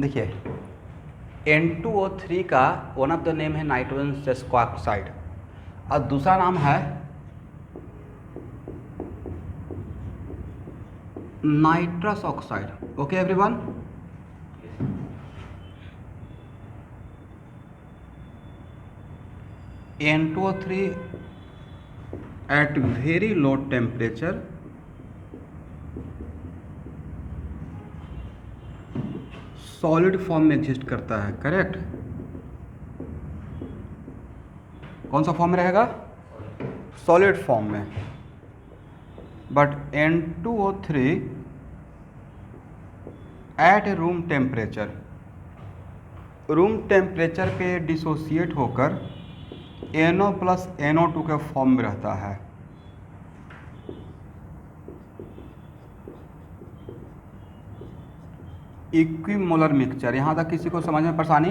देखिए N2O3 का one of the name है नाइट्रोजन सेस्को ऑक्साइड और दूसरा नाम है nitrous oxide. Okay everyone, N2O3 at very low temperature solid form में एग्जिस्ट करता है, करेक्ट। कौन सा फॉर्म में रहेगा? सॉलिड फॉर्म में। But N2O3 at room temperature पे डिसोसिएट होकर NO प्लस NO2 के फॉर्म में रहता है। Equimolar mixture. यहाँ तक किसी को समझ में परेशानी?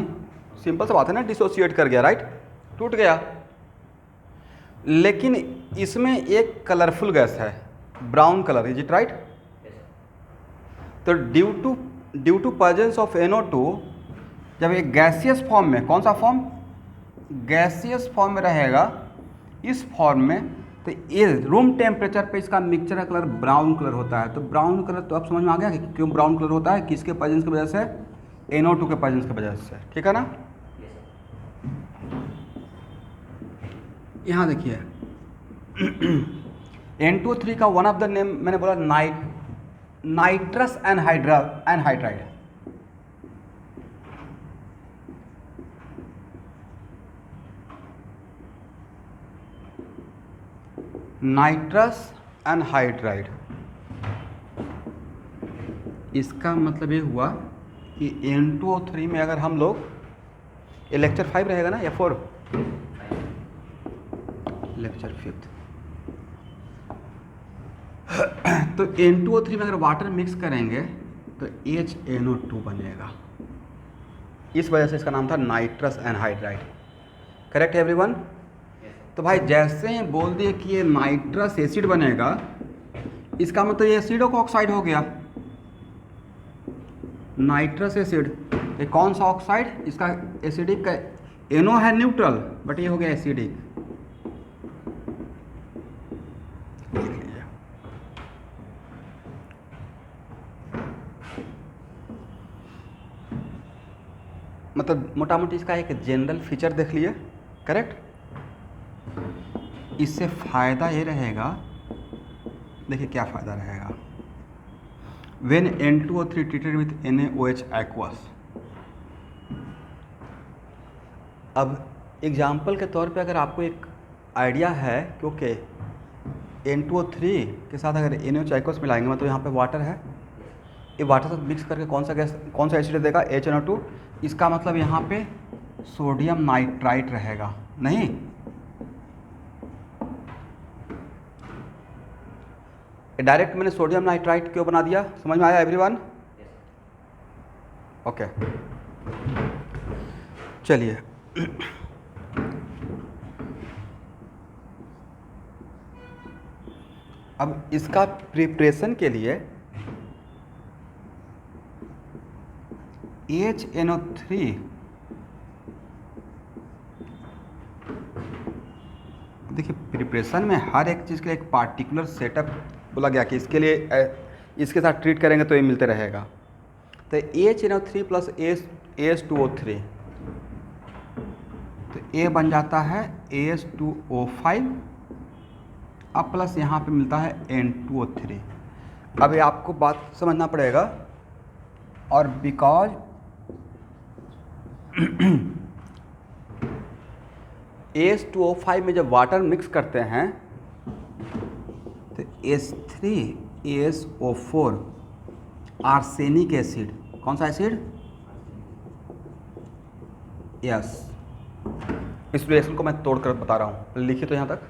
सिंपल सा बात है ना, डिसोसिएट कर गया, राइट, टूट गया। लेकिन इसमें एक कलरफुल गैस है, brown colour, is it right? तो due to presence of NO2 जब एक गैसियस फॉर्म में, कौन सा फॉर्म? गैसियस फॉर्म में रहेगा, इस फॉर्म में, तो ये रूम टेम्परेचर पे इसका मिक्सचर का कलर ब्राउन कलर होता है। तो ब्राउन कलर तो अब समझ में आ गया कि क्यों ब्राउन कलर होता है, किसके प्रेजेंस की वजह से? NO2 के प्रेजेंस की वजह से, ठीक है ना। यहाँ देखिए N2O3 का वन ऑफ द नेम मैंने बोला नाइट्रस एनहाइड्राइड। नाइट्रस एनहाइड्राइड, इसका मतलब ये हुआ कि N2O3 में अगर हम लोग, ये लेक्चर 5 रहेगा ना या 4? लेक्चर 5। तो N2O3 में अगर वाटर मिक्स करेंगे तो HNO2 बनेगा। इस वजह से इसका नाम था नाइट्रस एनहाइड्राइड, करेक्ट है एवरीवन? तो भाई जैसे ही बोल दिए कि ये नाइट्रस एसिड बनेगा, इसका मतलब ये एसिडो का ऑक्साइड हो गया, नाइट्रस एसिड। ये कौन सा ऑक्साइड? इसका एसिडिक का NO है न्यूट्रल, बट ये हो गया एसिडिक। मतलब मोटा मोटी इसका एक जनरल फीचर देख लिए, करेक्ट। इससे फ़ायदा ये रहेगा, देखिए क्या फ़ायदा रहेगा। When N2O3 treated with NaOH aqueous, अब एग्जाम्पल के तौर पे अगर आपको एक आइडिया है कि ओके N2O3 के साथ अगर NaOH aqueous मिलाएंगे, मतलब यहाँ पे वाटर है, ये वाटर साथ मिक्स करके कौन सा गैस, कौन सा एसिड देगा? HNO2। इसका मतलब यहाँ पे सोडियम नाइट्राइट रहेगा, नहीं? डायरेक्ट मैंने सोडियम नाइट्राइट क्यों बना दिया, समझ में आया एवरीवन? ओके, चलिए अब इसका प्रिपरेशन के लिए HNO3, देखिए प्रिपरेशन में हर एक चीज़ के लिए एक पार्टिकुलर सेटअप बोला गया कि इसके लिए इसके साथ ट्रीट करेंगे तो ये मिलते रहेगा। तो HNO3 प्लस AS2O3, तो ये बन जाता है AS2O5, अब प्लस यहाँ पे मिलता है N2O3। अब ये आपको बात समझना पड़ेगा, और बिकॉज AS2O5 में जब वाटर मिक्स करते हैं तो H3ASO4 आर्सेनिक एसिड, कौन सा एसिड? यस, इस रिएक्शन को मैं तोड़कर बता रहा हूँ, लिखिए तो यहाँ तक।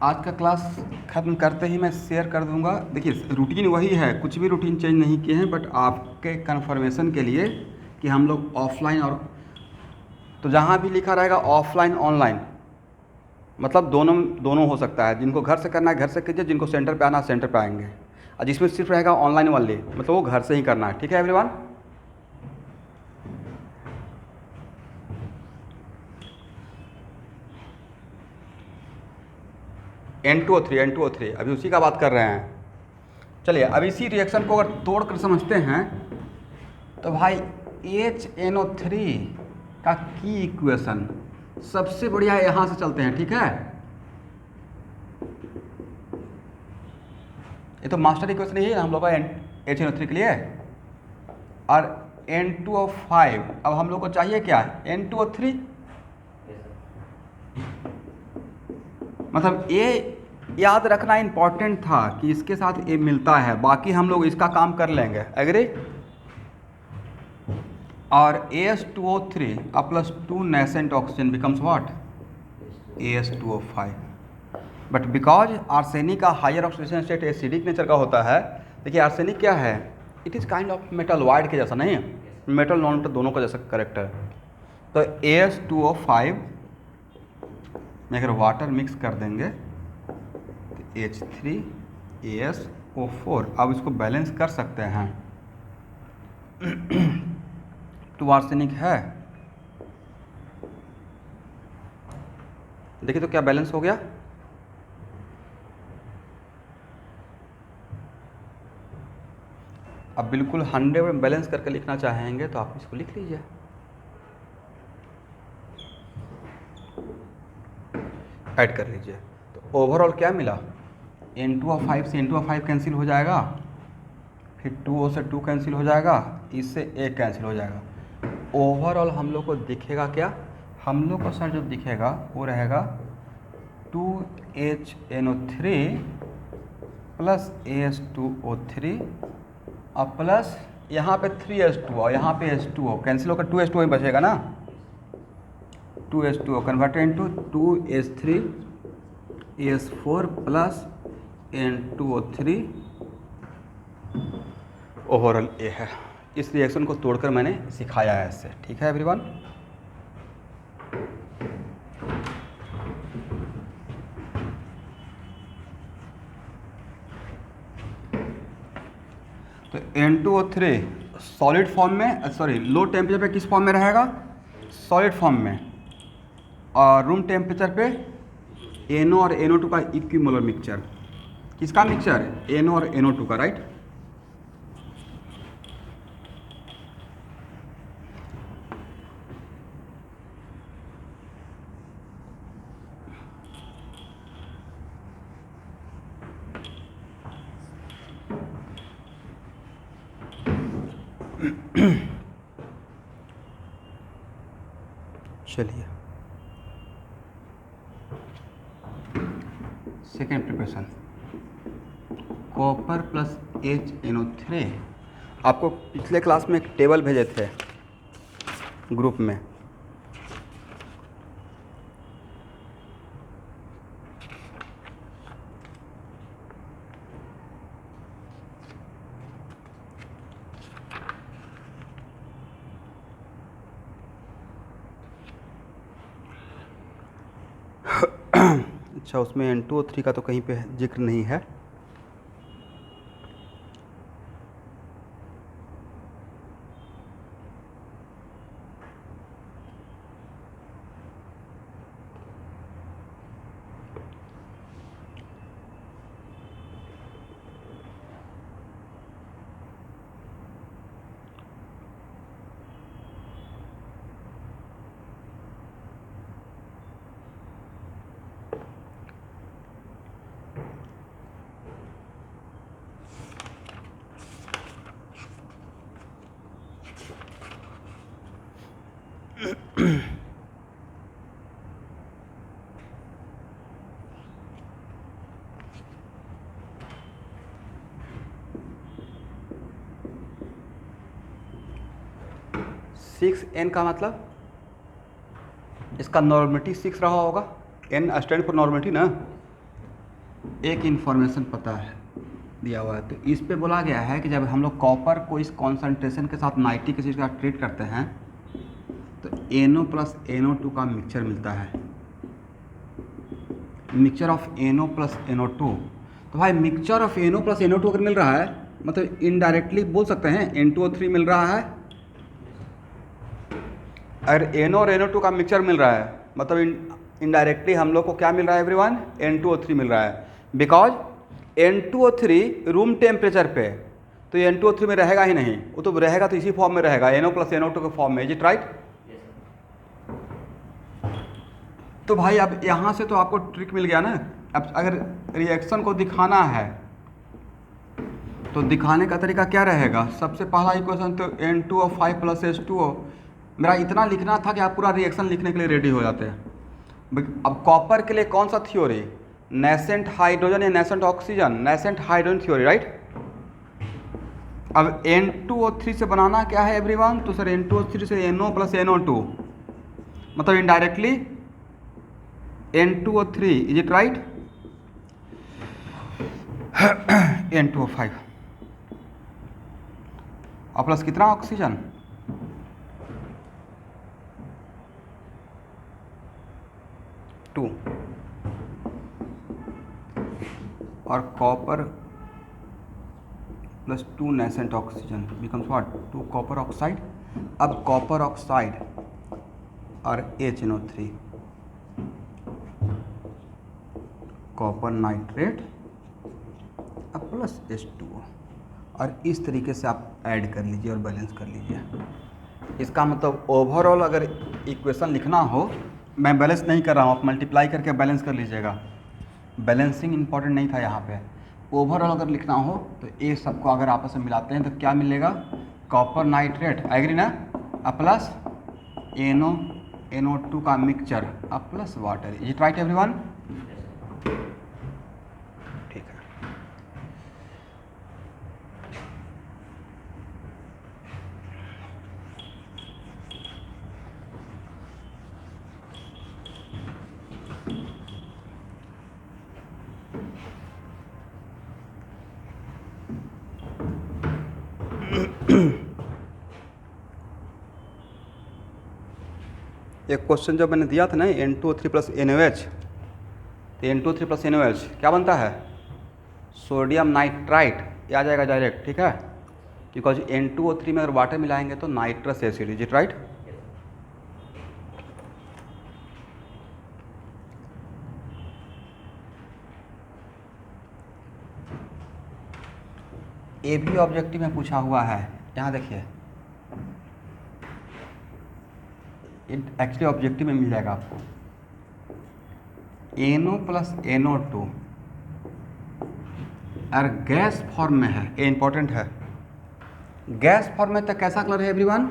आज का क्लास ख़त्म करते ही मैं शेयर कर दूंगा। देखिए रूटीन वही है, कुछ भी रूटीन चेंज नहीं किए हैं, बट आपके कन्फर्मेशन के लिए कि हम लोग ऑफलाइन और तो जहाँ भी लिखा रहेगा ऑफलाइन ऑनलाइन मतलब दोनों दोनों हो सकता है। जिनको घर से करना है घर से कीजिए, जिनको सेंटर पे आना है सेंटर पे आएंगे, और जिसमें सिर्फ रहेगा ऑनलाइन वाले मतलब वो घर से ही करना है। ठीक है एवरीवन। N2O3 अभी उसी का बात कर रहे हैं। चलिए अब इसी रिएक्शन को अगर तोड़ कर समझते हैं तो भाई HNO3 का की इक्वेशन सबसे बढ़िया यहाँ से चलते हैं। ठीक है, ये तो मास्टर इक्वेशन ही है हम लोग का HNO3 के लिए। और N2O5 अब हम लोग को चाहिए क्या, N2O3 मतलब ये याद रखना इम्पॉर्टेंट था कि इसके साथ ये मिलता है, बाकी हम लोग इसका काम कर लेंगे। एग्री। और AS2O3 plus 2 nascent oxygen becomes what, AS2O5। But because arsenic का higher oxidation state acidic nature का होता है। देखिए आर्सेनिक क्या है, it is kind of metalloid के जैसा, नहीं मेटल नॉन मेटल दोनों का जैसा करेक्टर। तो AS2O5 में अगर वाटर मिक्स कर देंगे तो H3AsO4, अब इसको बैलेंस कर सकते हैं। तो आर्सेनिक है, देखिए तो क्या बैलेंस हो गया। अब बिल्कुल 100 में बैलेंस करके लिखना चाहेंगे तो आप इसको लिख लीजिए। ऐड कर लीजिए तो ओवरऑल क्या मिला, N2O5 से N2O5 कैंसिल हो जाएगा, फिर 2O से 2 कैंसिल हो जाएगा, इससे एक कैंसिल हो जाएगा। ओवरऑल हम लोग को दिखेगा क्या, हम लोग को सर जो दिखेगा वो रहेगा 2HNO3 प्लस AS2O3 और प्लस यहाँ पे 3H2O और यहाँ पे H2O कैंसिल होकर 2H2O ही बचेगा ना। 2H2O converted into 2H3AS4 plus N2O3 overall ये है। इस रिएक्शन को तोड़कर मैंने सिखाया है इससे। ठीक है एवरीवन। तो N2O3 सॉलिड फॉर्म में, सॉरी लो टेम्परेचर पे किस फॉर्म में रहेगा, सॉलिड फॉर्म में, और रूम टेम्परेचर पे NO और NO2 का इक्विमोलर मिक्सचर। किसका मिक्सचर, NO और NO2 का, राइट। चलिए second preparation, copper plus HNO3। आपको पिछले क्लास में एक टेबल भेजे थे ग्रुप में, अच्छा उसमें N2O3 का तो कहीं पे जिक्र नहीं है। सिक्स एन का मतलब इसका नॉर्मेलिटी 6 रहा होगा, N स्टैंड फॉर नॉर्मेलिटी ना, एक इन्फॉर्मेशन पता है दिया हुआ है, तो इस पे बोला गया है कि जब हम लोग कॉपर को इस कॉन्सेंट्रेशन के साथ 90 के चीज़ का ट्रीट करते हैं तो NO प्लस NO2 का मिक्सचर मिलता है, mixture of NO plus NO2। तो भाई mixture of NO plus NO2 अगर मिल रहा है मतलब इनडायरेक्टली बोल सकते हैं N2O3 मिल रहा है। अगर NO और NO2 का मिक्सचर मिल रहा है मतलब इनडायरेक्टली हम लोग को क्या मिल रहा है एवरीवन, N2O3 मिल रहा है। बिकॉज N2O3 रूम टेम्परेचर पे तो ये N2O3 में रहेगा ही नहीं, वो तो रहेगा तो इसी फॉर्म में रहेगा, NO प्लस NO2 के फॉर्म में। Is it right? तो भाई अब यहाँ से तो आपको ट्रिक मिल गया ना। अब अगर रिएक्शन को दिखाना है तो दिखाने का तरीका क्या रहेगा, सबसे पहला इक्वेशन तो N2O5 प्लस H2O। मेरा इतना लिखना था कि आप पूरा रिएक्शन लिखने के लिए रेडी हो जाते हैं। अब कॉपर के लिए कौन सा थ्योरी, नेसेंट हाइड्रोजन या nascent oxygen, nascent hydrogen theory, right. अब N2O3 से बनाना क्या है एवरीवन, तो सर N2O3 से NO प्लस NO2 मतलब indirectly N2O3, is it right? N2O5 और प्लस कितना ऑक्सीजन, टू, और copper plus 2 nascent oxygen becomes what, 2 copper oxide. अब कॉपर ऑक्साइड और HNO3, कॉपर नाइट्रेट अब प्लस H2O, और इस तरीके से आप ऐड कर लीजिए और बैलेंस कर लीजिए। इसका मतलब ओवरऑल अगर इक्वेशन लिखना हो, मैं बैलेंस नहीं कर रहा हूँ, आप मल्टीप्लाई करके बैलेंस कर लीजिएगा, बैलेंसिंग इंपॉर्टेंट नहीं था यहाँ पे। ओवरऑल अगर लिखना हो तो ये सबको अगर आपस में मिलाते हैं तो क्या मिलेगा, कॉपर नाइट्रेट, एग्री ना, प्लस NO2 का mixture plus water. Is it right everyone? ठीक है। एक क्वेश्चन जब मैंने दिया था ना N2O3 प्लस NaOH, तो N2O3 प्लस NaOH क्या बनता है, सोडियम नाइट्राइट, ये आ जाएगा डायरेक्ट, ठीक है। बिकॉज N2O3 में अगर वाटर मिलाएंगे तो nitrous acid, is it right? ये भी ऑब्जेक्टिव में पूछा हुआ है, यहाँ देखिए, एक्चुअली ऑब्जेक्टिव में मिल जाएगा आपको। NO प्लस NO2 और गैस फॉर्म में है, ये इंपॉर्टेंट है। गैस फॉर्म में तो कैसा कलर है एवरीवन,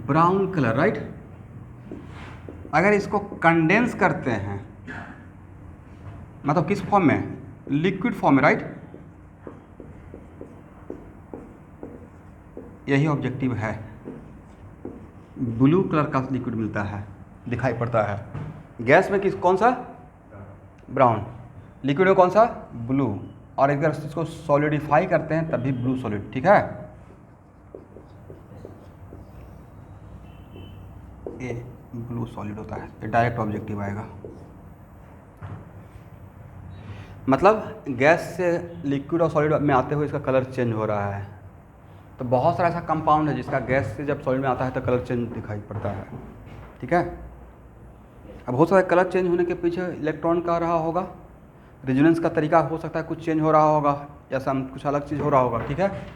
ब्राउन कलर, राइट। अगर इसको कंडेंस करते हैं मतलब किस फॉर्म में, लिक्विड फॉर्म में, राइट। यही ऑब्जेक्टिव है, ब्लू कलर का लिक्विड मिलता है, दिखाई पड़ता है। गैस में किस कौन सा, ब्राउन, लिक्विड में कौन सा, ब्लू, और अगर इसको सॉलिडिफाई करते हैं तभी ब्लू सॉलिड, ठीक है। ये ब्लू सॉलिड होता है, ये डायरेक्ट ऑब्जेक्टिव आएगा। मतलब गैस से लिक्विड और सॉलिड में आते हुए इसका कलर चेंज हो रहा है। तो बहुत सारा ऐसा कंपाउंड है जिसका गैस से जब सॉलिड में आता है तो कलर चेंज दिखाई पड़ता है, ठीक है। अब बहुत सारे कलर चेंज होने के पीछे इलेक्ट्रॉन का रहा होगा, रेजोनेंस का तरीका हो सकता है कुछ चेंज हो रहा होगा, या सम कुछ अलग चीज़ हो रहा होगा, ठीक है।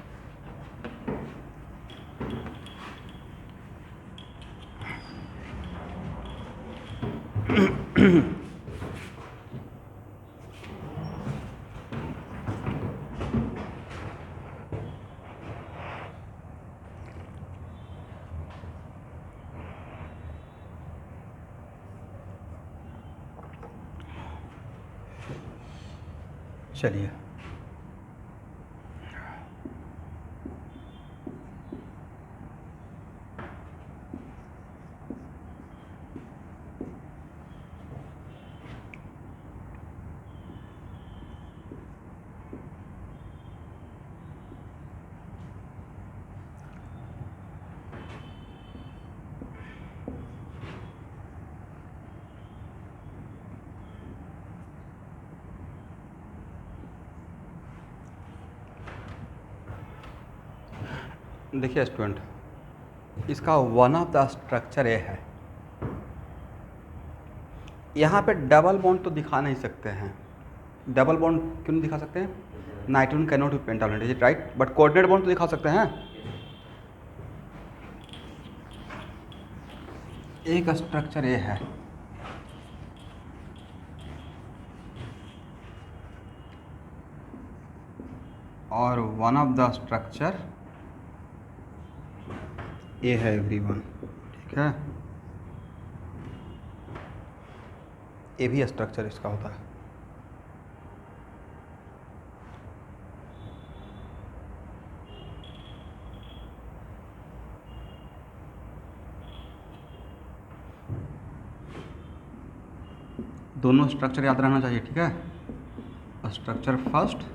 चलिए, देखिए स्टूडेंट, इसका वन ऑफ द स्ट्रक्चर ये है। यहाँ पे डबल बॉन्ड तो दिखा नहीं सकते हैं। डबल बॉन्ड क्यों नहीं दिखा सकते हैं? Nitrogen cannot be pentavalent, is it right? But coordinate bond तो दिखा सकते हैं। एक स्ट्रक्चर ये है, और वन ऑफ द स्ट्रक्चर ये है एवरीवन, ठीक है? ये भी स्ट्रक्चर इसका होता है। दोनों स्ट्रक्चर याद रहना चाहिए, ठीक है? Structure first,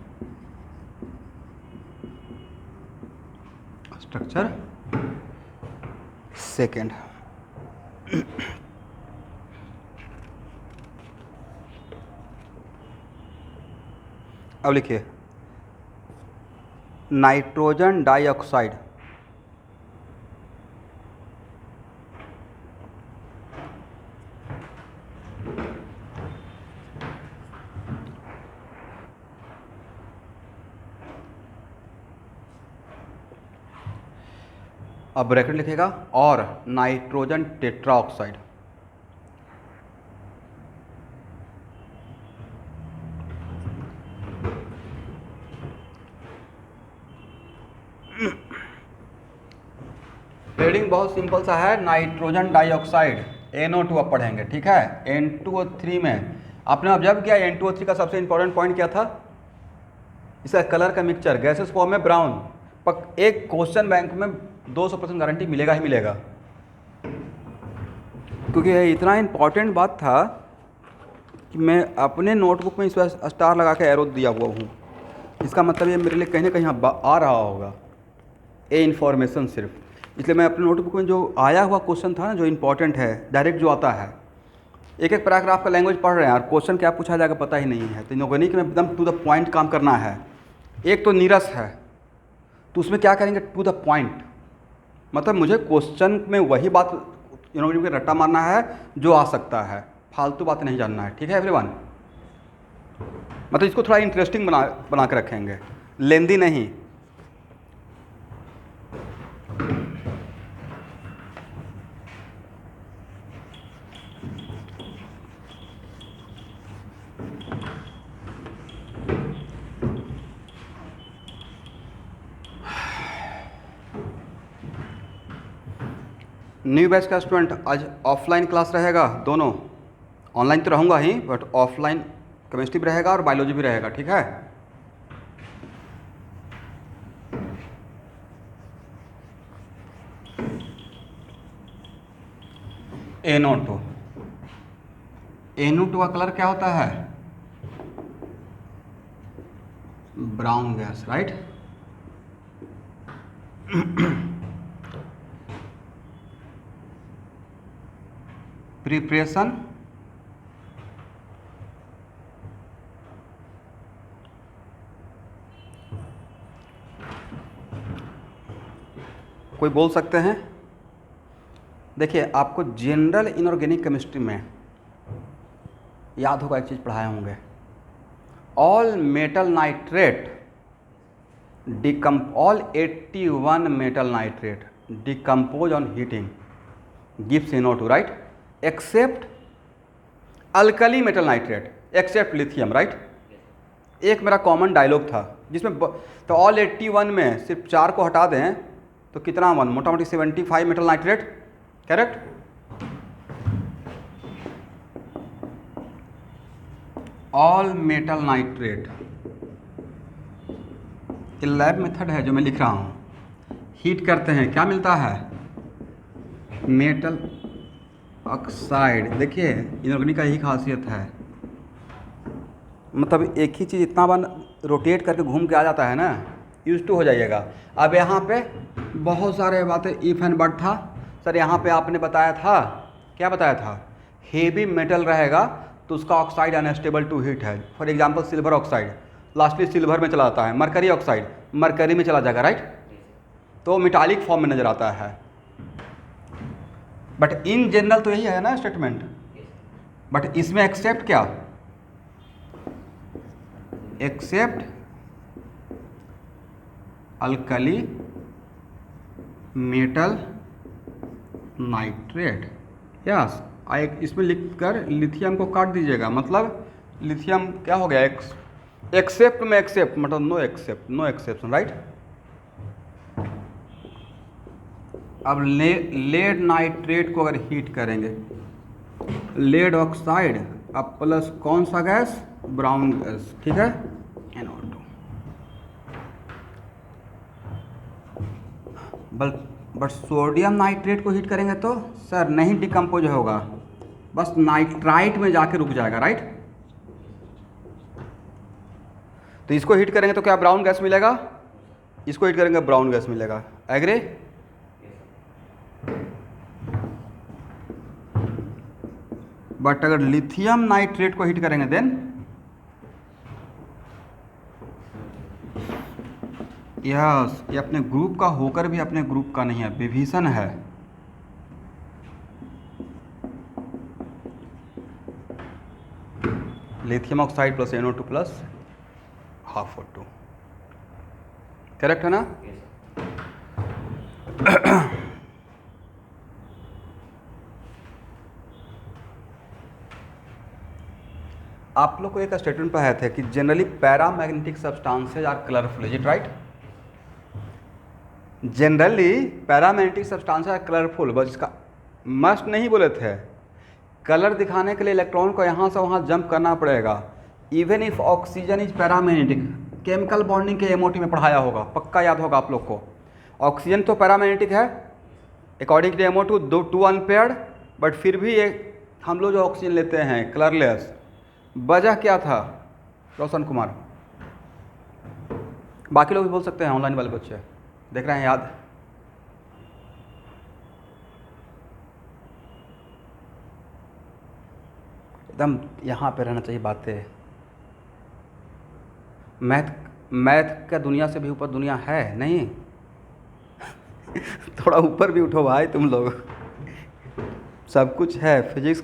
structure second. अब लिखिए नाइट्रोजन डाइऑक्साइड अब ब्रैकेट लिखेगा और नाइट्रोजन टेट्राऑक्साइड। हेडिंग बहुत सिंपल सा है, नाइट्रोजन डाइऑक्साइड NO2 अब पढ़ेंगे, ठीक है? N2O3 में आपने ऑब्जर्व किया N2O3 का सबसे इंपॉर्टेंट पॉइंट क्या था? इसका कलर का मिक्सचर, गैसेस फॉर्म में ब्राउन। एक क्वेश्चन बैंक में 200% गारंटी मिलेगा ही मिलेगा, क्योंकि ये इतना इम्पॉर्टेंट बात था कि मैं अपने नोटबुक में इस पर स्टार लगा के एरो दिया हुआ हूँ। इसका मतलब ये मेरे लिए कहीं ना कहीं आ रहा होगा ये इन्फॉर्मेशन सिर्फ, इसलिए मैं अपने नोटबुक में जो आया हुआ क्वेश्चन था ना, जो इम्पोर्टेंट है, डायरेक्ट जो आता है, एक एक पैराग्राफ का लैंग्वेज पढ़ रहे हैं और क्वेश्चन क्या पूछा जाएगा पता ही नहीं है। तो इनऑर्गेनिक में एकदम टू द पॉइंट काम करना है। एक तो नीरस है, तो उसमें क्या करेंगे? टू द पॉइंट, मतलब मुझे क्वेश्चन में वही बात इनऑर्गेनिक में रट्टा मारना है जो आ सकता है, फालतू बात नहीं जानना है, ठीक है एवरीवन? मतलब इसको थोड़ा इंटरेस्टिंग बना के रखेंगे, लेंदी नहीं। न्यू बैच का स्टूडेंट, आज ऑफलाइन क्लास रहेगा दोनों। ऑनलाइन तो रहूँगा ही, बट ऑफलाइन केमिस्ट्री भी रहेगा और बायोलॉजी भी रहेगा, ठीक है? NO2, NO2 का कलर क्या होता है? Brown gas, right? प्रिपरेशन कोई बोल सकते हैं? देखिए, आपको जनरल इनऑर्गेनिक केमिस्ट्री में याद होगा, एक चीज़ पढ़ाए होंगे, all metal nitrate all 81 metal nitrate decompose on heating gives NO2, right? Except alkali metal nitrate except lithium, right? एक मेरा कॉमन डायलॉग था जिसमें तो ऑल 81 में सिर्फ 4 को हटा दें तो कितना वन? मोटा मोटी 75 metal nitrate, correct? All metal nitrate, ये लैब मेथड है जो मैं लिख रहा हूँ। हीट करते हैं, क्या मिलता है? Metal oxide. देखिए, इनऑर्गेनिक का यही खासियत है, मतलब एक ही चीज़ इतना बार रोटेट करके घूम के आ जाता है ना, यूज टू हो जाइएगा। अब यहाँ पे बहुत सारे बातें इफ एंड बट था। सर यहाँ पे आपने बताया था, क्या बताया था? हेवी मेटल रहेगा तो उसका ऑक्साइड अनस्टेबल टू हीट है। For example silver oxide lastly silver में चला जाता है, मरकरी ऑक्साइड मरकरी में चला जाएगा, राइट? तो मेटालिक फॉर्म में नज़र आता है। बट इन जनरल तो यही है ना स्टेटमेंट, बट इसमें एक्सेप्ट क्या, except alkali metal nitrate. Yes, इसमें लिखकर लिथियम को काट दीजिएगा, मतलब लिथियम क्या हो गया, एक्सेप्ट में एक्सेप्ट मतलब no except, no exception, right. अब लेड नाइट्रेट को अगर हीट करेंगे, लेड ऑक्साइड अब प्लस कौन सा गैस, ब्राउन गैस, ठीक है, NO2। बट सोडियम नाइट्रेट को हीट करेंगे तो सर नहीं डिकम्पोज होगा, बस नाइट्राइट में जाके रुक जाएगा, राइट। तो इसको हीट करेंगे तो क्या ब्राउन गैस मिलेगा, इसको हीट करेंगे ब्राउन गैस मिलेगा, एग्री। बट अगर लिथियम नाइट्रेट को हीट करेंगे देन यस, ये अपने ग्रुप का होकर भी अपने ग्रुप का नहीं है, विभीषण है। Lithium oxide plus NO2 plus half O2, correct है ना। आप लोग को एक स्टेटमेंट पढ़ाए थे कि generally paramagnetic substances are colourful, is it right. Generally paramagnetic substances are colourful, बस इसका मस्ट नहीं बोले थे, कलर दिखाने के लिए इलेक्ट्रॉन को यहाँ से वहाँ जंप करना पड़ेगा। Even if oxygen is paramagnetic, chemical bonding के MOT में पढ़ाया होगा, पक्का याद होगा आप लोग को। ऑक्सीजन तो पैरामैग्नेटिक है according to MO2, 2 unpaired, but फिर भी ये हम लोग जो ऑक्सीजन लेते हैं कलरलेस, वजह क्या था रोशन कुमार, बाकी लोग भी बोल सकते हैं, ऑनलाइन वाले बच्चे देख रहे हैं, याद। एकदम यहाँ पे रहना चाहिए बातें। मैथ का दुनिया से भी ऊपर दुनिया है नहीं। थोड़ा ऊपर भी उठो भाई तुम लोग, सब कुछ है, फिजिक्स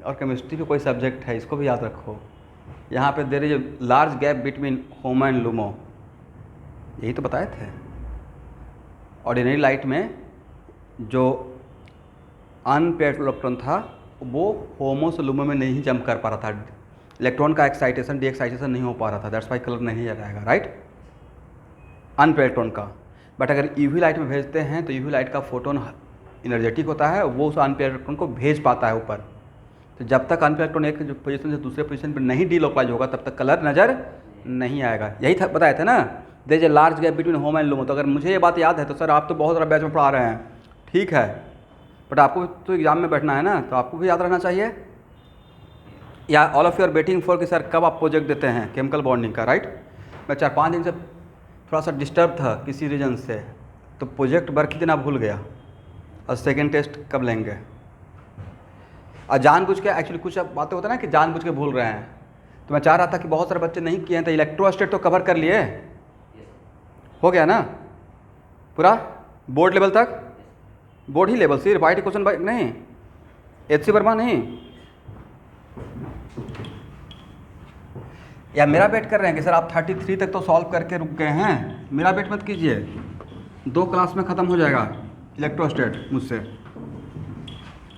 और केमिस्ट्री भी कोई सब्जेक्ट है, इसको भी याद रखो। यहाँ पे there is large gap between HOMO and LUMO, यही तो बताए थे। ऑर्डिनरी लाइट में जो अनपेयर्ड इलेक्ट्रॉन था वो होमो से लूमो में नहीं जंप कर पा रहा था, इलेक्ट्रॉन का एक्साइटेशन डी एक्साइटेशन नहीं हो पा रहा था, दैट्स वाई कलर नहीं रहेगा, राइट, अनपेयर्ड इलेक्ट्रॉन का। बट अगर यूवी लाइट में भेजते हैं तो यूवी लाइट का फोटोन एनर्जेटिक होता है, वो उस अनपेयर्ड इलेक्ट्रॉन को भेज पाता है ऊपर। तो जब तक अनपेयर्ड इलेक्ट्रॉन एक पोजीशन से दूसरे पोजीशन पर नहीं डीलोकलाइज होगा तब तक कलर नज़र नहीं आएगा। यही था, बताए थे ना, there is a large gap between HOMO and LUMO. तो अगर मुझे ये बात याद है तो सर आप तो बहुत सारा बैच में पढ़ा रहे हैं, ठीक है, बट आपको तो एग्जाम में बैठना है ना, तो आपको भी याद रहना चाहिए। या all of you are waiting for कि सर कब आप प्रोजेक्ट देते हैं केमिकल बॉन्डिंग का, राइट। मैं 4-5 दिन से थोड़ा सा डिस्टर्ब था किसी रीजन से, तो प्रोजेक्ट वर्क ही देना भूल गया, और सेकेंड टेस्ट कब लेंगे। और जानबूझ के एक्चुअली कुछ बातें होता है ना कि जानबूझ के भूल रहे हैं, तो मैं चाह रहा था कि बहुत सारे बच्चे नहीं किए हैं, तो इलेक्ट्रोस्टेट तो कवर कर लिए, हो गया ना पूरा बोर्ड लेवल तक, बोर्ड ही लेवल सिर्फ वाइट क्वेश्चन नहीं, HC वर्मा नहीं। या मेरा वेट कर रहे हैं कि सर आप 33 तक तो सॉल्व करके रुक गए हैं, मेरा वेट मत कीजिए, 2 क्लास में ख़त्म हो जाएगा इलेक्ट्रोस्टेट मुझसे।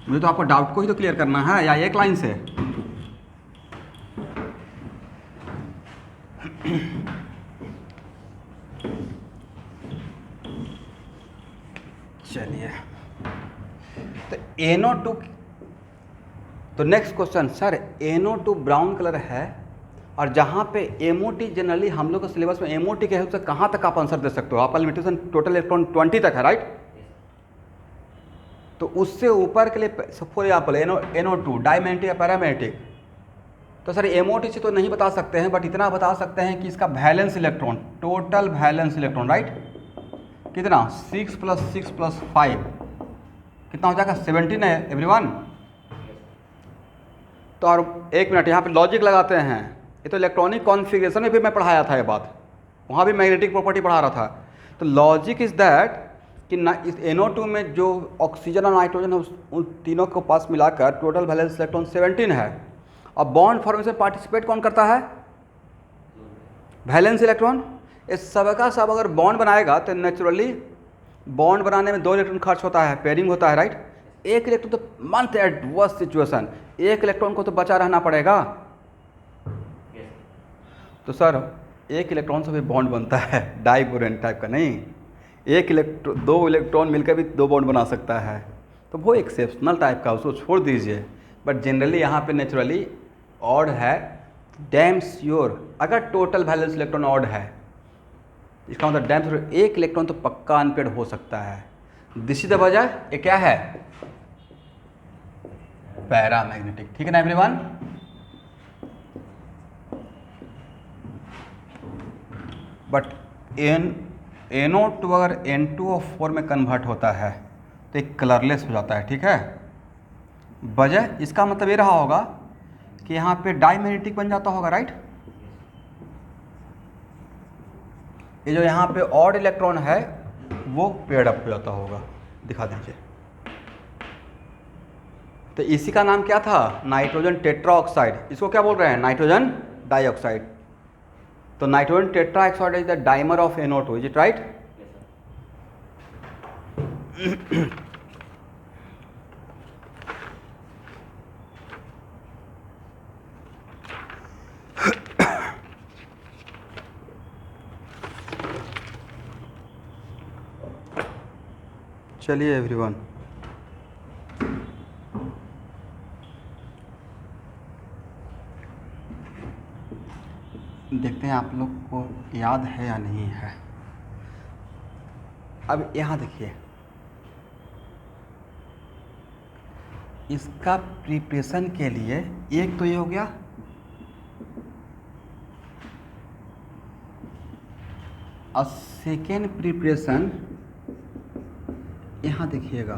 मुझे तो आपको डाउट को ही तो क्लियर करना है, या एक लाइन से। चलिए, तो NO2, तो next question, sir NO2 brown colour है, और जहाँ पे MOT जनरली हम लोग के सिलेबस में MOT के हेल्प से कहाँ तक आप आंसर दे सकते हो, आपका लिमिटेशन टोटल इलेक्ट्रॉन 20 तक है, राइट। तो उससे ऊपर के लिए फॉर एग्जाम्पल NO2 डायमैग्नेटिक या पैरामैग्नेटिक, तो सर MOT से तो नहीं बता सकते हैं, बट इतना बता सकते हैं कि इसका valence electron, total valence electron, right, कितना 6 + 6 + 5 कितना हो जाएगा 17 है एवरीवन। तो और एक मिनट यहाँ पे लॉजिक लगाते हैं, ये तो इलेक्ट्रॉनिक कॉन्फ़िगरेशन में भी मैं पढ़ाया था ये बात, वहाँ भी मैग्नेटिक प्रॉपर्टी पढ़ा रहा था। तो लॉजिक इज़ दैट कि ना इस NO2 में जो ऑक्सीजन और नाइट्रोजन है उन तीनों को पास मिलाकर टोटल वैलेंस इलेक्ट्रॉन 17 है। और बॉन्ड फॉर्मेशन पार्टिसिपेट कौन करता है? Valence electron. इस सब का सब अगर बॉन्ड बनाएगा तो नेचुरली बॉन्ड बनाने में 2 इलेक्ट्रॉन खर्च होता है, पेयरिंग होता है, राइट। एक इलेक्ट्रॉन तो मंथ एट वर्स्ट सिचुएशन, एक इलेक्ट्रॉन को तो बचा रहना पड़ेगा। तो सर एक इलेक्ट्रॉन से भी बॉन्ड बनता है, डाइबोरेन टाइप का नहीं। एक इलेक्ट्रॉन 2 इलेक्ट्रॉन मिलकर भी 2 बॉन्ड बना सकता है, तो वो एक्सेप्शनल टाइप का, उसको छोड़ दीजिए। बट जनरली यहाँ पे नेचुरली ऑड है, डैम श्योर। अगर टोटल वैलेंस इलेक्ट्रॉन ऑड है इसका मतलब डैम श्योर एक इलेक्ट्रॉन तो पक्का अनपेड हो सकता है। दिस इज द वजह। ये क्या है? पैरामैग्नेटिक। ठीक है ना एवरीवन? बट NO2 अगर N2O4 में कन्वर्ट होता है तो एक कलरलेस हो जाता है। ठीक है, वजह इसका मतलब ये रहा होगा कि यहाँ पे डाईमैग्नेटिक बन जाता होगा, राइट। ये जो यहाँ पे ऑड इलेक्ट्रॉन है वो पेड अप हो जाता होगा। दिखा दीजिए। तो इसी का नाम क्या था? Nitrogen tetroxide. इसको क्या बोल रहे हैं? Nitrogen dioxide. तो nitrogen tetroxide is the dimer of NO2, is it right? चलिए एवरीवन, देखते हैं आप लोग को याद है या नहीं है। अब यहाँ देखिए, इसका प्रिपरेशन के लिए एक तो ये हो गया, और सेकेंड प्रिपरेशन यहाँ देखिएगा,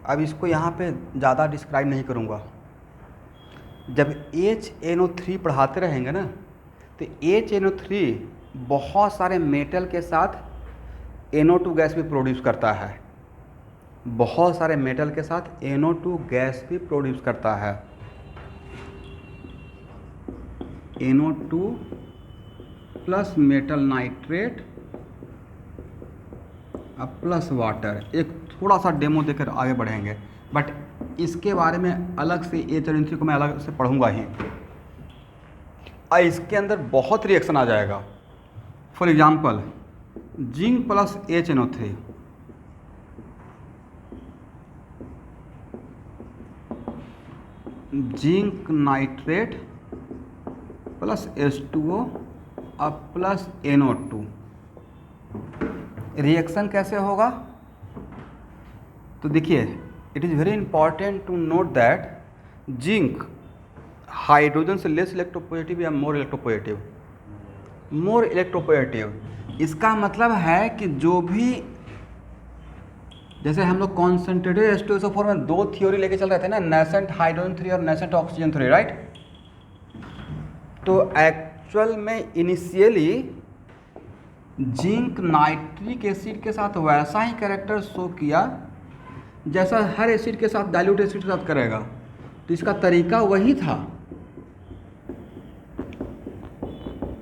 अब इसको यहाँ पे ज़्यादा डिस्क्राइब नहीं करूँगा। जब HNO3 पढ़ाते रहेंगे ना तो HNO3 बहुत सारे मेटल के साथ NO2 गैस भी प्रोड्यूस करता है। बहुत सारे मेटल के साथ NO2 गैस भी प्रोड्यूस करता है। NO2 प्लस मेटल नाइट्रेट अब प्लस वाटर। एक थोड़ा सा डेमो देकर आगे बढ़ेंगे, बट इसके बारे में अलग से HNO3 को मैं अलग से पढ़ूंगा ही। इसके अंदर बहुत रिएक्शन आ जाएगा। For example zinc plus HNO3, zinc nitrate plus H2O अब प्लस NO2। रिएक्शन कैसे होगा? तो देखिए, it is very important to note that zinc hydrogen से लेस इलेक्ट्रोपोजिटिव या मोर इलेक्ट्रोपोजिटिव? मोर इलेक्ट्रोपोजिटिव। इसका मतलब है कि जो भी, जैसे हम लोग कॉन्सेंट्रेटेड H2SO4 में 2 थ्योरी लेके चल रहे थे ना, नेसेंट हाइड्रोजन थ्योरी और नेसेंट ऑक्सीजन थ्योरी, राइट। तो एक्चुअल में इनिशियली जिंक नाइट्रिक एसिड के साथ वैसा ही कैरेक्टर शो किया जैसा हर एसिड के साथ डाइल्यूट एसिड के साथ करेगा। तो इसका तरीका वही था।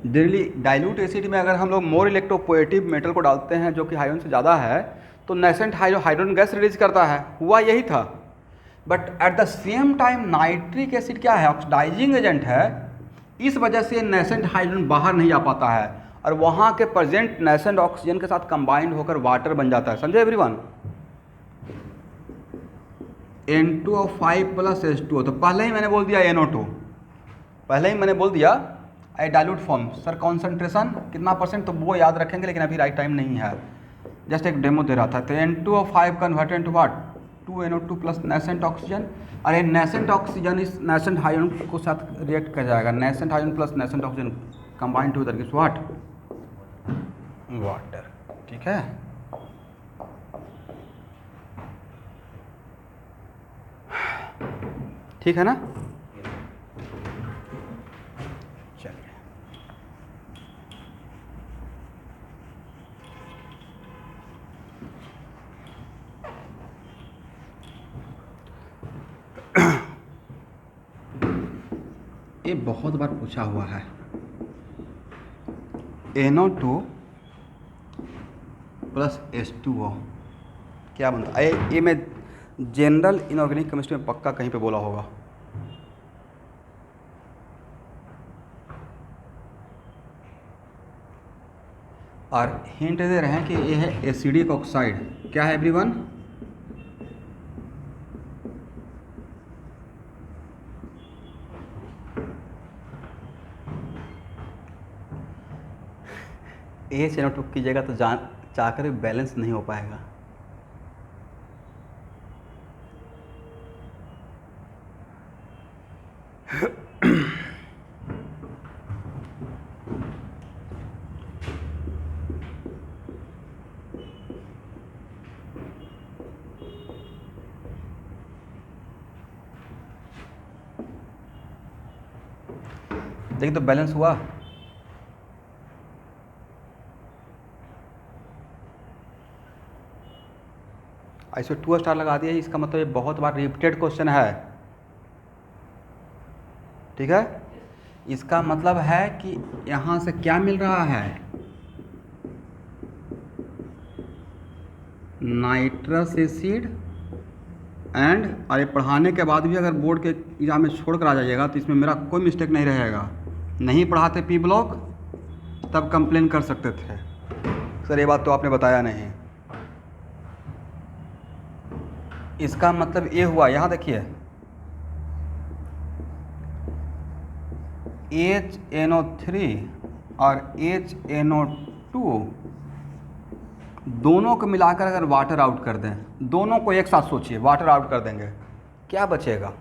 जनरली डाइल्यूट एसिड में अगर हम लोग मोर इलेक्ट्रोपोजिटिव मेटल को डालते हैं जो कि हाइड्रोजन से ज़्यादा है तो नेसेंट हाइड्रोजन गैस रिलीज करता है। हुआ यही था। But at the same time nitric acid क्या है? ऑक्सीडाइजिंग एजेंट है। इस वजह से नेसेंट हाइड्रोजन बाहर नहीं आ पाता है और वहाँ के प्रेजेंट नेसेंट ऑक्सीजन के साथ कंबाइंड होकर वाटर बन जाता है। समझे एवरीवन? N2O5 plus H2O। तो पहले ही मैंने बोल दिया NO2, पहले ही मैंने बोल दिया डाइल्यूट फॉर्म। सर कॉन्सेंट्रेशन कितना परसेंट, तो वो याद रखेंगे, लेकिन अभी राइट टाइम नहीं है, जस्ट एक डेमो दे रहा था। तो N2O5 converted to what? 2NO2 plus nascent oxygen. अरे नेसेंट ऑक्सीजन इस नेसेंट हाइड्रोजन को साथ रिएक्ट कर जाएगा। Nascent hydrogen plus nascent oxygen combined together gives what? Water. ठीक है, ठीक है ना? चलिए ये बहुत बार पूछा हुआ है। NO2 प्लस H2O क्या बनता है? ये मैं जनरल इनऑर्गेनिक केमिस्ट्री में पक्का कहीं पे बोला होगा। और हिंट दे रहे हैं कि ये है एसिडिक ऑक्साइड। क्या है एवरीवन? HNO2 की जगह तो चाहकर भी बैलेंस नहीं हो पाएगा। देखिए तो बैलेंस हुआ। ऐसे 2 स्टार लगा दिया। इसका मतलब ये बहुत बार रिपीटेड क्वेश्चन है। ठीक है, इसका मतलब है कि यहाँ से क्या मिल रहा है? नाइट्रस एसिड एंड, और ये पढ़ाने के बाद भी अगर बोर्ड के एग्जाम में छोड़ कर आ जाइएगा तो इसमें मेरा कोई मिस्टेक नहीं रहेगा। नहीं पढ़ाते पी ब्लॉक तब कंप्लेन कर सकते थे, सर ये बात तो आपने बताया नहीं। इसका मतलब ये हुआ, यहाँ देखिए HNO3 और HNO2 दोनों को मिलाकर अगर वाटर आउट कर दें, दोनों को एक साथ सोचिए, वाटर आउट कर देंगे, क्या बचेगा?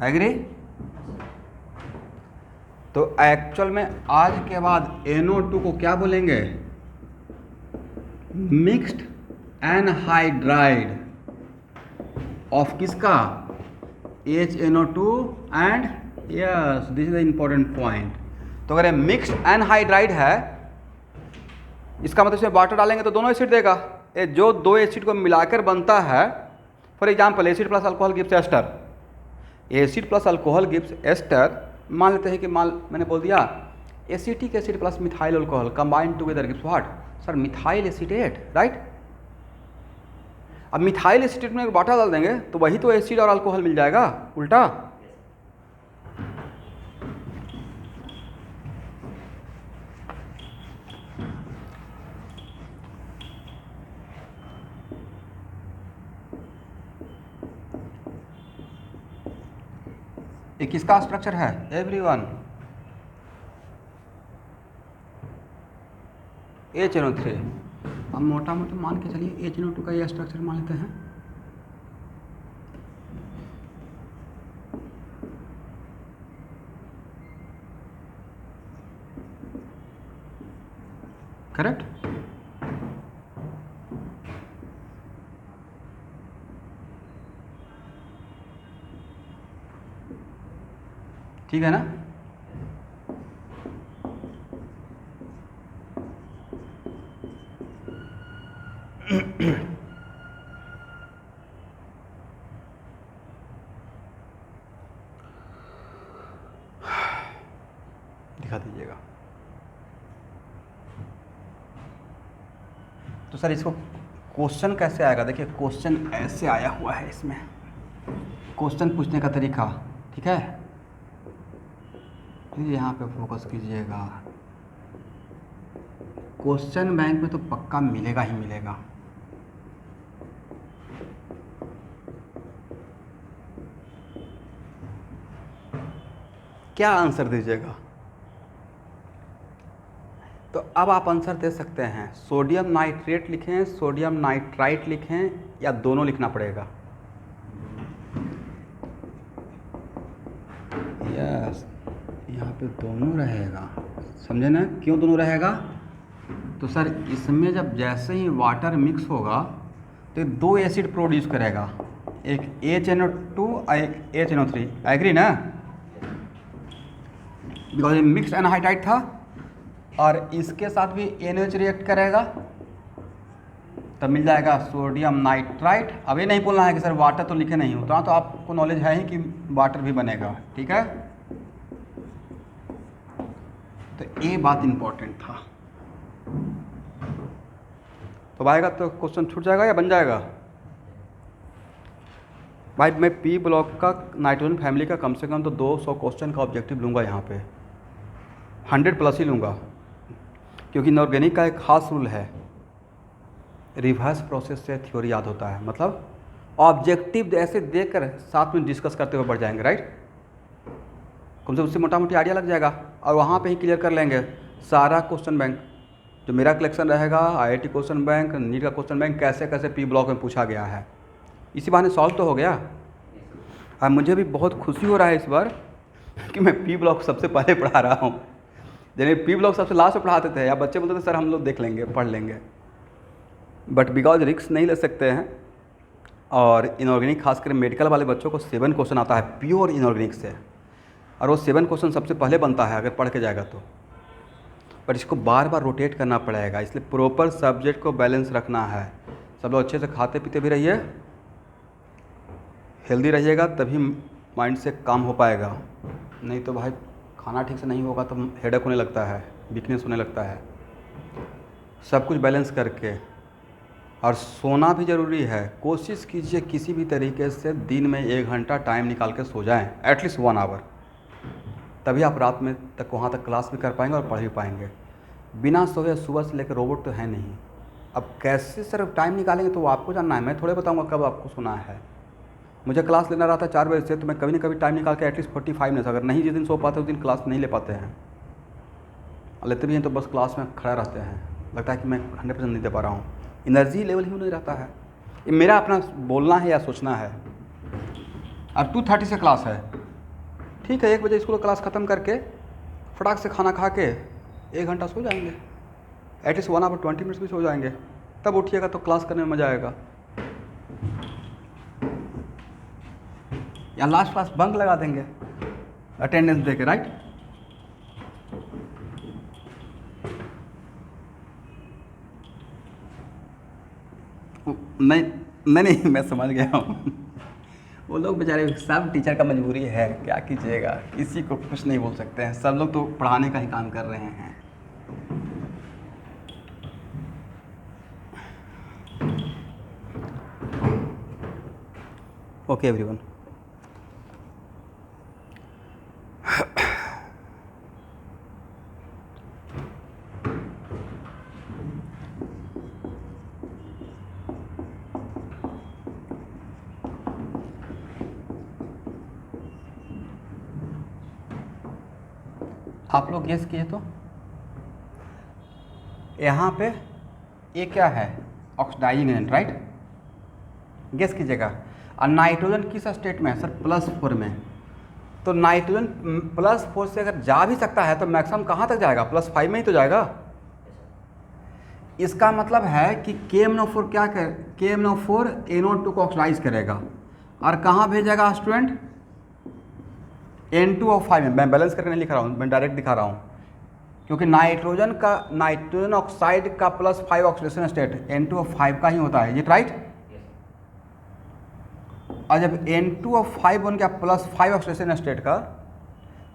एग्री? तो एक्चुअल में आज के बाद NO2 को क्या बोलेंगे? मिक्स्ड एनहाइड्राइड ऑफ किसका? HNO2 and, yes this is the important point. तो अगर ये मिक्स्ड एनहाइड्राइड है, इसका मतलब इसमें वाटर डालेंगे तो दोनों एसिड देगा। ये जो दो एसिड को मिलाकर बनता है, for example acid plus alcohol gives ester, acid plus alcohol gives ester. मान लेते हैं कि मैंने बोल दिया acetic acid plus methyl alcohol combined together gives what? Sir methyl acetate, right? अब मिथाइल एसीटेट में वाटर डाल देंगे तो वही तो एसिड और अल्कोहल मिल जाएगा, उल्टा। ये किसका स्ट्रक्चर है एवरीवन? HNO3। अब मोटा मोटा मान के चलिए HNO2 का ये स्ट्रक्चर मान लेते हैं। करेक्ट? ठीक है ना? दिखा दीजिएगा। तो सर इसको क्वेश्चन कैसे आएगा? देखिए क्वेश्चन ऐसे आया हुआ है, इसमें क्वेश्चन पूछने का तरीका, ठीक है? तो यहाँ पे फोकस कीजिएगा। क्वेश्चन बैंक में तो पक्का मिलेगा ही मिलेगा। क्या आंसर दीजिएगा? तो अब आप आंसर दे सकते हैं, सोडियम नाइट्रेट लिखें, सोडियम नाइट्राइट लिखें, या दोनों लिखना पड़ेगा? यस, यहाँ पे दोनों रहेगा। समझे ना क्यों दोनों रहेगा? तो सर इसमें जब जैसे ही वाटर मिक्स होगा तो दो एसिड प्रोड्यूस करेगा, एक HNO2 और एक HNO3। एग्री ना? बिकॉज ये मिक्स एनहाइड्राइड था और इसके साथ भी NH रिएक्ट करेगा, तब मिल जाएगा सोडियम नाइट्राइट। अब ये नहीं बोलना है कि सर वाटर तो लिखे नहीं होता, तो आपको नॉलेज है ही कि वाटर भी बनेगा, ठीक है। तो ये बात इम्पोर्टेंट था। तो आएगा तो क्वेश्चन छूट जाएगा या बन जाएगा? भाई मैं पी ब्लॉक का नाइट्रोजन फैमिली का कम से कम तो 200 क्वेश्चन का ऑब्जेक्टिव लूँगा यहाँ पे, 100+ ही लूँगा, क्योंकि इनऑर्गेनिक का एक खास रूल है, रिवर्स प्रोसेस से थ्योरी याद होता है। मतलब ऑब्जेक्टिव ऐसे देकर साथ में डिस्कस करते हुए बढ़ जाएंगे, राइट। कम से उससे मोटा मोटी आइडिया लग जाएगा और वहाँ पे ही क्लियर कर लेंगे सारा क्वेश्चन बैंक। जो मेरा कलेक्शन रहेगा आईआईटी क्वेश्चन बैंक, नीट का क्वेश्चन बैंक, कैसे कैसे पी ब्लॉक में पूछा गया है, इसी बहाने सॉल्व तो हो गया। और मुझे भी बहुत खुशी हो रहा है इस बार कि मैं पी ब्लॉक सबसे पहले पढ़ा रहा हूँ। जब पी ब्लॉक सबसे लास्ट में पढ़ाते थे या बच्चे बोलते थे सर हम लोग देख लेंगे पढ़ लेंगे, बट बिकॉज रिस्क नहीं ले सकते हैं। और इनऑर्गेनिक खासकर मेडिकल वाले बच्चों को 7 क्वेश्चन आता है प्योर इनऑर्गेनिक से, और वो 7 क्वेश्चन सबसे पहले बनता है अगर पढ़ के जाएगा तो। बट इसको बार बार रोटेट करना पड़ेगा, इसलिए प्रॉपर सब्जेक्ट को बैलेंस रखना है। सब लोग अच्छे से खाते पीते भी रहिए, हेल्दी रहिएगा, तभी माइंड से काम हो पाएगा। नहीं तो भाई खाना ठीक से नहीं होगा तो हेडेक होने लगता है, वीकनेस होने लगता है। सब कुछ बैलेंस करके, और सोना भी ज़रूरी है। कोशिश कीजिए किसी भी तरीके से दिन में 1 घंटा टाइम निकाल के सो जाएं, एटलीस्ट 1 आवर, तभी आप रात में तक वहाँ तक क्लास भी कर पाएंगे और पढ़ भी पाएंगे। बिना सोए सुबह से लेकर रोबोट तो है नहीं। अब कैसे सर टाइम निकालेंगे तो वो आपको जानना है, मैं थोड़े बताऊँगा कब आपको सोना है। मुझे क्लास लेना रहा था 4 बजे से, तो मैं कभी ना कभी टाइम निकाल के एटलीस्ट 45 मिनट, अगर नहीं जिस दिन सो पाते उस दिन क्लास नहीं ले पाते हैं। लेते भी हैं तो बस क्लास में खड़ा रहते हैं, लगता है कि मैं 100% नहीं दे पा रहा हूँ, एनर्जी लेवल ही नहीं रहता है। ये मेरा अपना बोलना है या सोचना है। अब 2:30 से क्लास है, ठीक है, 1 बजे स्कूल क्लास ख़त्म करके फटाक से खाना खा के 1 घंटा सो जाएंगे, एटलीस्ट 1 आवर 20 मिनट्स भी सो जाएंगे, तब उठिएगा तो क्लास करने में मज़ा आएगा। या लास्ट क्लास बंक लगा देंगे अटेंडेंस दे के, राइट। नहीं मैं समझ गया हूँ। वो लोग बेचारे, सब टीचर का मजबूरी है, क्या कीजिएगा, किसी को कुछ नहीं बोल सकते हैं, सब लोग तो पढ़ाने का ही काम कर रहे हैं। ओके एवरीवन, आप लोग गेस किए तो यहाँ पे ये क्या है, ऑक्सीडाइजिंग एजेंट, राइट। गेस कीजिएगा। और नाइट्रोजन किस स्टेट में है सर? +4 में। तो नाइट्रोजन +4 से अगर जा भी सकता है तो मैक्सिमम कहाँ तक जाएगा? +5 में ही तो जाएगा। इसका मतलब है कि KMnO4 क्या कर, KMnO4 NO2 को ऑक्सीडाइज करेगा और कहाँ भेजेगा स्टूडेंट? N2O5 में। मैं बैलेंस करके नहीं लिख रहा हूँ, मैं डायरेक्ट दिखा रहा हूँ, क्योंकि नाइट्रोजन ऑक्साइड का +5 ऑक्सीडेशन स्टेट N2O5 का ही होता है, ये राइट। और जब N2O5 बन गया +5 ऑक्सीडेशन स्टेट का,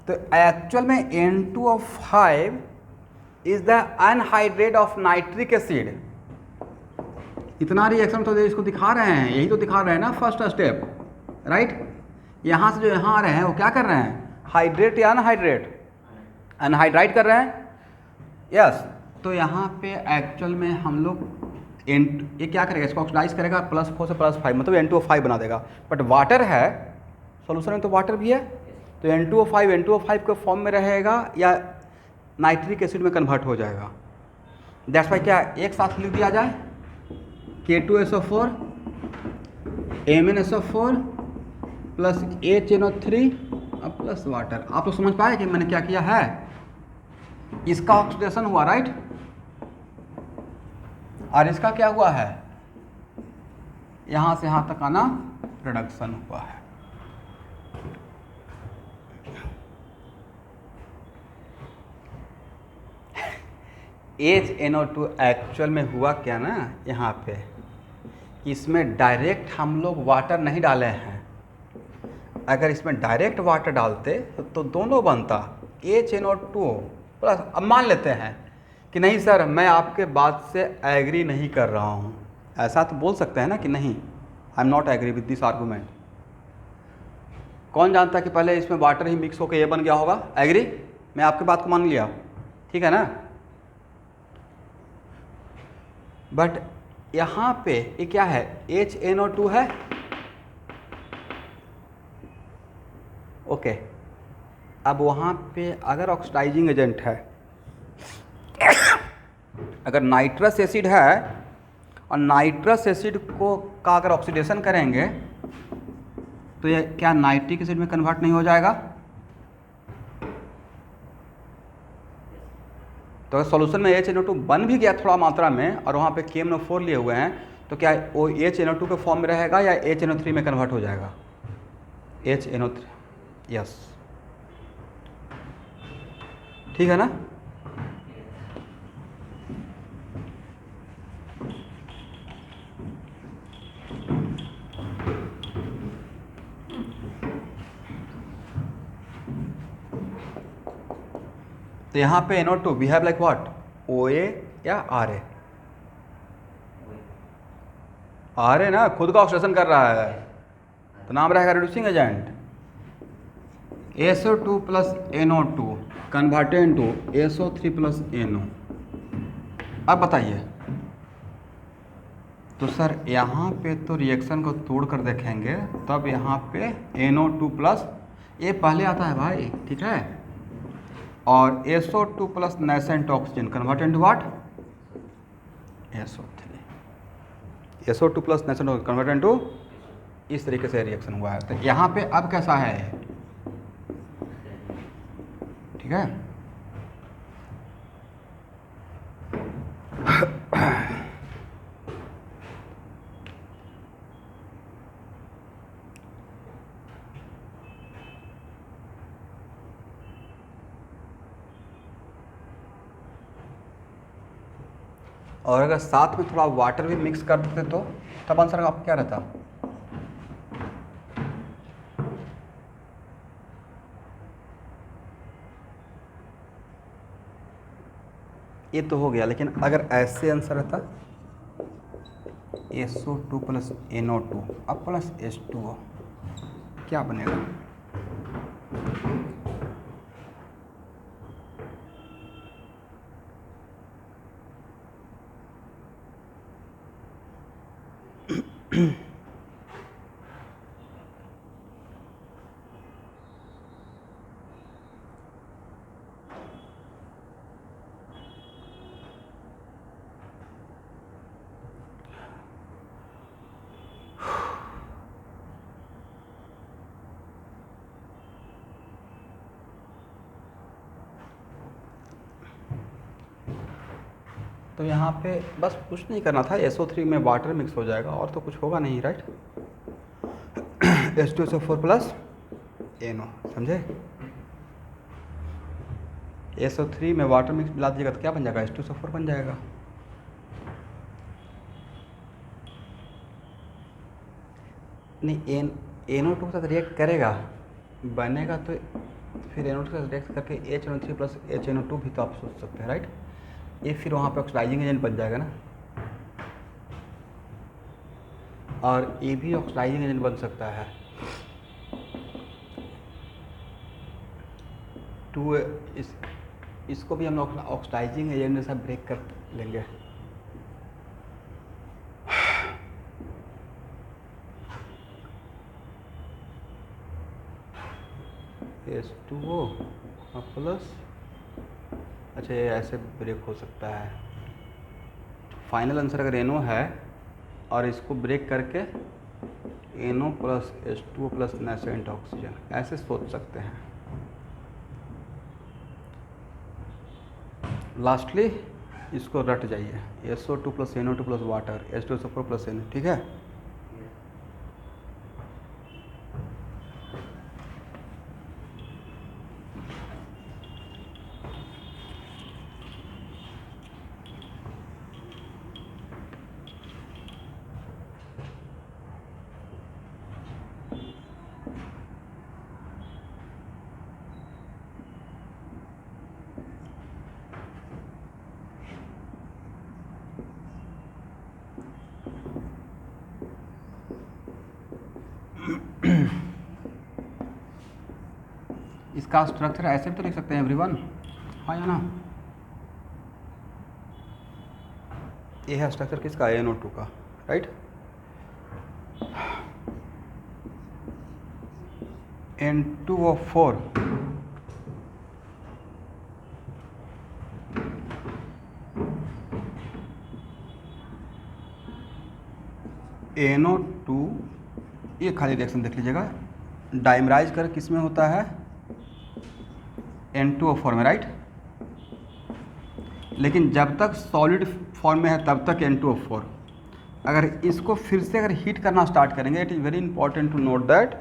तो एक्चुअल में N2O5 is the anhydride of nitric acid. इतना रिएक्शन तो इसको दिखा रहे हैं, यही तो दिखा रहे हैं ना फर्स्ट स्टेप, राइट। यहाँ से जो यहाँ आ रहे हैं वो क्या कर रहे हैं? हाइड्रेट या अनहाइड्रेट? अनहाइड्राइट कर रहे हैं, यस। तो यहाँ पे एक्चुअल में हम लोग ये क्या करेगा? इसको ऑक्सीडाइज करेगा +4 से +5, मतलब N2O5 बना देगा। बट वाटर है सॉल्यूशन में, तो वाटर भी है, तो N2O5 के फॉर्म में रहेगा या नाइट्रिक एसिड में कन्वर्ट हो जाएगा। दैट्स वाई क्या एक साथ लिख दिया जाए, K2SO4 MnSO4 + HNO3 plus water. आप लोग समझ पाए कि मैंने क्या किया है? इसका ऑक्सीडेशन हुआ, राइट, और इसका क्या हुआ है? यहाँ से यहाँ तक आना रिडक्शन हुआ है। HNO2 एक्चुअल में हुआ क्या ना यहाँ पे, इसमें डायरेक्ट हम लोग वाटर नहीं डाले हैं। अगर इसमें डायरेक्ट वाटर डालते तो दोनों बनता HNO2 प्लस। अब मान लेते हैं कि नहीं सर मैं आपके बात से एग्री नहीं कर रहा हूँ, ऐसा तो बोल सकते हैं ना कि नहीं, I am not agree with this argument. कौन जानता है कि पहले इसमें वाटर ही मिक्स होकर ये बन गया होगा? एग्री? मैं आपकी बात को मान लिया, ठीक है ना। बट यहाँ पे ये क्या है? HNO2 है, ओके। अब वहाँ पे अगर ऑक्सीडाइजिंग एजेंट है, अगर नाइट्रस एसिड है और नाइट्रस एसिड को का अगर ऑक्सीडेशन करेंगे तो ये क्या नाइट्रिक एसिड में कन्वर्ट नहीं हो जाएगा? तो अगर सॉल्यूशन में HNO2 बन भी गया थोड़ा मात्रा में और वहाँ पे KMnO4 लिए हुए हैं तो क्या वो HNO2 के फॉर्म में रहेगा या HNO3 में कन्वर्ट हो जाएगा? HNO3, यस, ठीक है ना। तो यहाँ पे NO2 behave like what? OA या RA? RA ना, खुद का ऑक्सीडेशन कर रहा है तो नाम रहेगा reducing agent. SO2 plus NO2 converted into SO3 plus NO। अब बताइए तो सर यहाँ पे तो रिएक्शन को तोड़ कर देखेंगे तब यहाँ पे NO2 प्लस, ये पहले आता है भाई, ठीक है, और SO2 plus nascent oxygen converted into what? SO3। SO2 plus nascent oxygen converted into, इस तरीके से रिएक्शन हुआ है। तो यहाँ पे अब कैसा है? ठीक है, और अगर साथ में थोड़ा वाटर भी मिक्स कर देते तो तब आंसर आपका क्या रहता? ये तो हो गया, लेकिन अगर ऐसे आंसर रहता SO2 प्लस NO2 अब प्लस H2O, क्या बनेगा? तो यहाँ पे बस कुछ नहीं करना था, SO3 में वाटर मिक्स हो जाएगा और तो कुछ होगा नहीं, राइट। H2SO4 प्लस NO, समझे? SO3 में वाटर मिक्स मिला दीजिएगा तो क्या बन जाएगा? H2SO4 बन जाएगा। नहीं, NO2 के साथ रिएक्ट करेगा, बनेगा तो फिर NO2 के साथ रिएक्ट करके HNO3 प्लस HNO2 भी तो आप सोच सकते हैं, राइट। ये फिर वहाँ पे ऑक्सीडाइजिंग एजेंट बन जाएगा ना, और ये भी ऑक्सीडाइजिंग एजेंट बन सकता है। टू इसको भी हम लोग ऑक्सीडाइजिंग एजेंट जैसा ब्रेक कर लेंगे। H2O प्लस, अच्छा ये ऐसे ब्रेक हो सकता है। फाइनल आंसर अगर NO है और इसको ब्रेक करके NO plus H2O plus nascent oxygen, ऐसे सोच सकते हैं। लास्टली इसको रट जाइए, SO2 plus NO2 plus water H2SO4 plus NO, ठीक है। इसका स्ट्रक्चर ऐसे भी तो लिख सकते हैं एवरीवन, हाँ या ना? ये है स्ट्रक्चर किसका, NO2 का, राइट? N2O4 NO2, ये खाली रिएक्शन देख लीजिएगा, डाइमराइज कर किस में होता है, N2O4 में, राइट? लेकिन जब तक सॉलिड फॉर्म में है तब तक N2O4। अगर इसको फिर से अगर हीट करना स्टार्ट करेंगे, it is very important to note that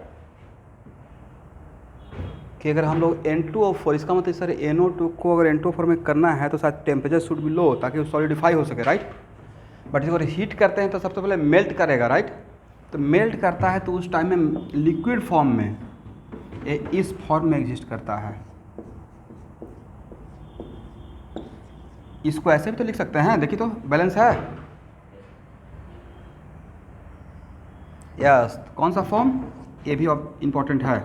कि अगर हम लोग N2O4, इसका मतलब सर NO2 को अगर N2O4 में करना है तो शायद टेम्परेचर शुड बी लो ताकि वो सॉलिडिफाई हो सके, राइट? बट इसको हीट करते हैं तो सबसे पहले मेल्ट करेगा, राइट? तो मेल्ट करता है तो उस टाइम में लिक्विड फॉर्म में ये इस फॉर्म में एग्जिस्ट करता है। इसको ऐसे भी तो लिख सकते हैं, देखिए तो बैलेंस है, यस। कौन सा फॉर्म, ये भी इम्पोर्टेंट है,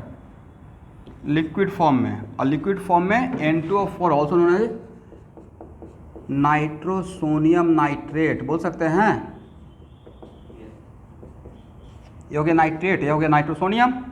लिक्विड फॉर्म में। और लिक्विड फॉर्म में N2O4 also known as nitrosonium nitrate बोल सकते हैं। ये हो गया नाइट्रेट, ये हो गया नाइट्रोसोनियम।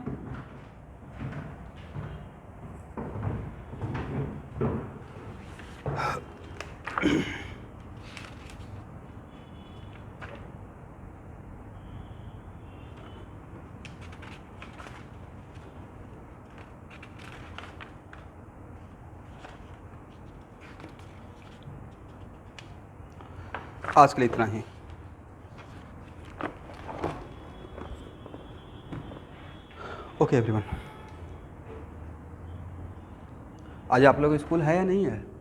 आज के लिए इतना ही। ओके एवरीवन, आज आप लोग स्कूल है या नहीं है?